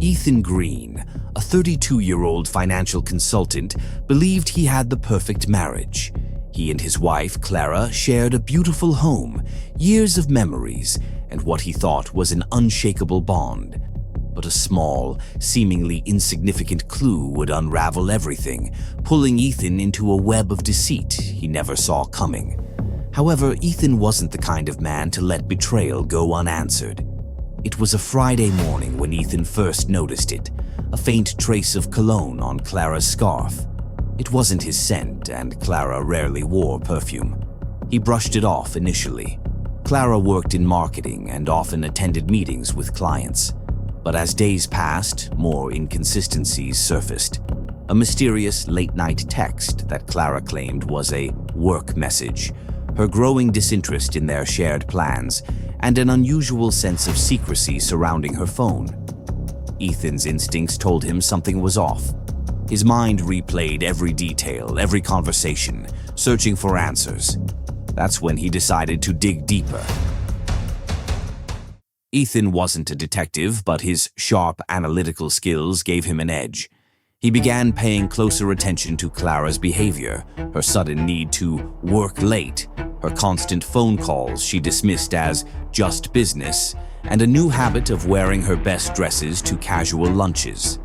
Ethan Greene, a 32-year-old financial consultant, believed he had the perfect marriage. He and his wife, Clara, shared a beautiful home, years of memories, and what he thought was an unshakable bond. But a small, seemingly insignificant clue would unravel everything, pulling Ethan into a web of deceit he never saw coming. However, Ethan wasn't the kind of man to let betrayal go unanswered. It was a Friday morning when Ethan first noticed it, a faint trace of cologne on Clara's scarf. It wasn't his scent, and Clara rarely wore perfume. He brushed it off initially. Clara worked in marketing and often attended meetings with clients. But as days passed, more inconsistencies surfaced. A mysterious late-night text that Clara claimed was a work message, her growing disinterest in their shared plans, and an unusual sense of secrecy surrounding her phone. Ethan's instincts told him something was off. His mind replayed every detail, every conversation, searching for answers. That's when he decided to dig deeper. Ethan wasn't a detective, but his sharp analytical skills gave him an edge. He began paying closer attention to Clara's behavior, her sudden need to work late, her constant phone calls she dismissed as just business, and a new habit of wearing her best dresses to casual lunches.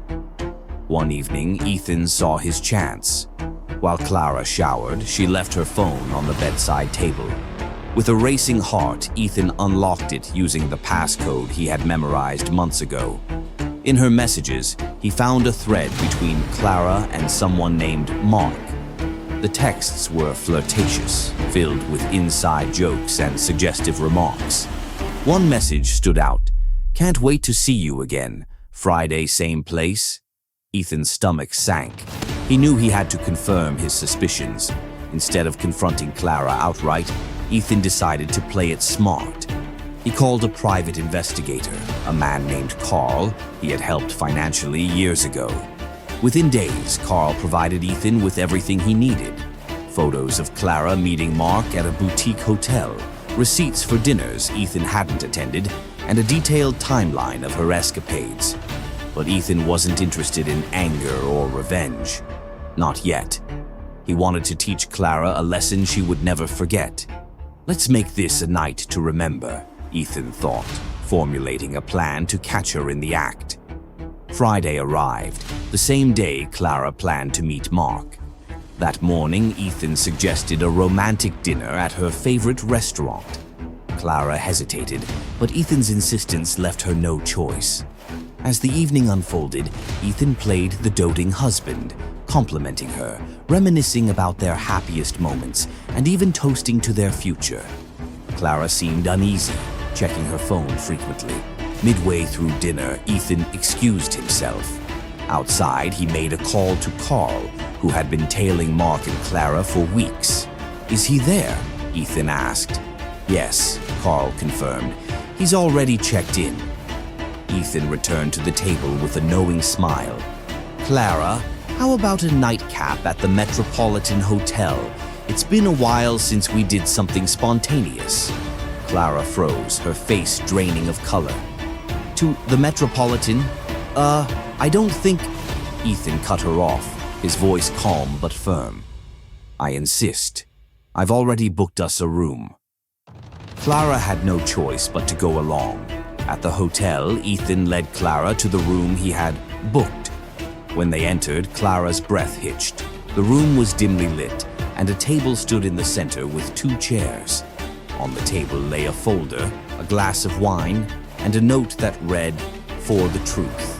One evening, Ethan saw his chance. While Clara showered, she left her phone on the bedside table. With a racing heart, Ethan unlocked it using the passcode he had memorized months ago. In her messages, he found a thread between Clara and someone named Mark. The texts were flirtatious, filled with inside jokes and suggestive remarks. One message stood out. "Can't wait to see you again. Friday, same place." Ethan's stomach sank. He knew he had to confirm his suspicions. Instead of confronting Clara outright, Ethan decided to play it smart. He called a private investigator, a man named Carl he had helped financially years ago. Within days, Carl provided Ethan with everything he needed. Photos of Clara meeting Mark at a boutique hotel, receipts for dinners Ethan hadn't attended, and a detailed timeline of her escapades. But Ethan wasn't interested in anger or revenge. Not yet. He wanted to teach Clara a lesson she would never forget. "Let's make this a night to remember," Ethan thought, formulating a plan to catch her in the act. Friday arrived, the same day Clara planned to meet Mark. That morning, Ethan suggested a romantic dinner at her favorite restaurant. Clara hesitated, but Ethan's insistence left her no choice. As the evening unfolded, Ethan played the doting husband, complimenting her, reminiscing about their happiest moments, and even toasting to their future. Clara seemed uneasy, checking her phone frequently. Midway through dinner, Ethan excused himself. Outside, he made a call to Carl, who had been tailing Mark and Clara for weeks. "Is he there?" Ethan asked. "Yes," Carl confirmed. "He's already checked in." Ethan returned to the table with a knowing smile. "Clara, how about a nightcap at the Metropolitan Hotel? It's been a while since we did something spontaneous." Clara froze, her face draining of color. "To the Metropolitan? I don't think—" Ethan cut her off, his voice calm but firm. "I insist. I've already booked us a room." Clara had no choice but to go along. At the hotel, Ethan led Clara to the room he had booked. When they entered, Clara's breath hitched. The room was dimly lit, and a table stood in the center with 2 chairs. On the table lay a folder, a glass of wine, and a note that read, "For the truth."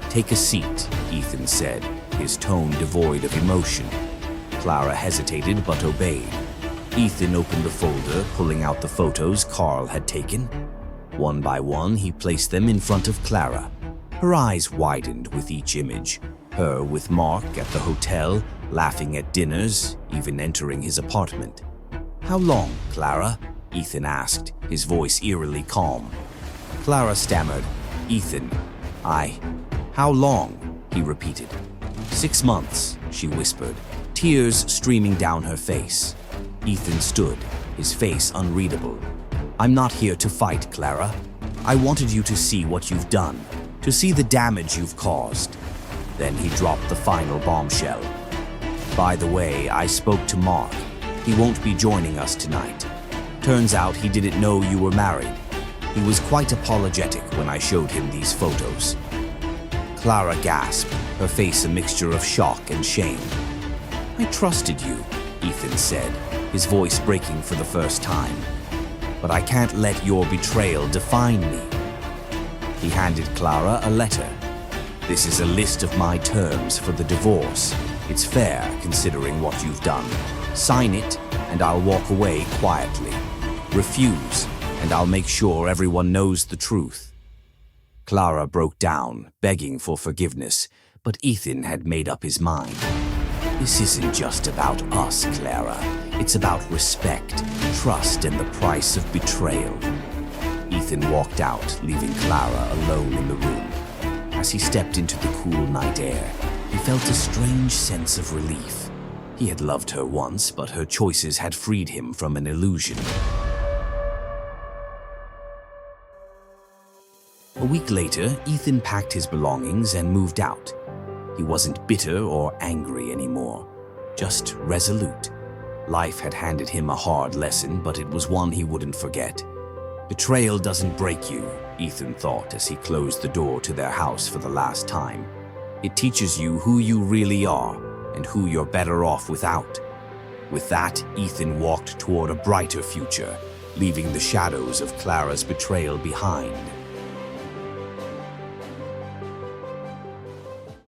"Take a seat," Ethan said, his tone devoid of emotion. Clara hesitated but obeyed. Ethan opened the folder, pulling out the photos Carl had taken. One by one, he placed them in front of Clara. Her eyes widened with each image, her with Mark at the hotel, laughing at dinners, even entering his apartment. "How long, Clara?" Ethan asked, his voice eerily calm. Clara stammered, "Ethan, how long?" he repeated. 6 months, she whispered, tears streaming down her face. Ethan stood, his face unreadable. "I'm not here to fight, Clara. I wanted you to see what you've done. to see the damage you've caused." Then he dropped the final bombshell. "By the way, I spoke to Mark. He won't be joining us tonight. Turns out he didn't know you were married. He was quite apologetic when I showed him these photos." Clara gasped, her face a mixture of shock and shame. "I trusted you," Ethan said, his voice breaking for the first time. "But I can't let your betrayal define me." He handed Clara a letter. "This is a list of my terms for the divorce. It's fair, considering what you've done. Sign it, and I'll walk away quietly. Refuse, and I'll make sure everyone knows the truth." Clara broke down, begging for forgiveness, but Ethan had made up his mind. "This isn't just about us, Clara. It's about respect, trust, and the price of betrayal." Ethan walked out, leaving Clara alone in the room. As he stepped into the cool night air, he felt a strange sense of relief. He had loved her once, but her choices had freed him from an illusion. A week later, Ethan packed his belongings and moved out. He wasn't bitter or angry anymore, just resolute. Life had handed him a hard lesson, but it was one he wouldn't forget. Betrayal doesn't break you, Ethan thought as he closed the door to their house for the last time. It teaches you who you really are and who you're better off without. With that, Ethan walked toward a brighter future, leaving the shadows of Clara's betrayal behind.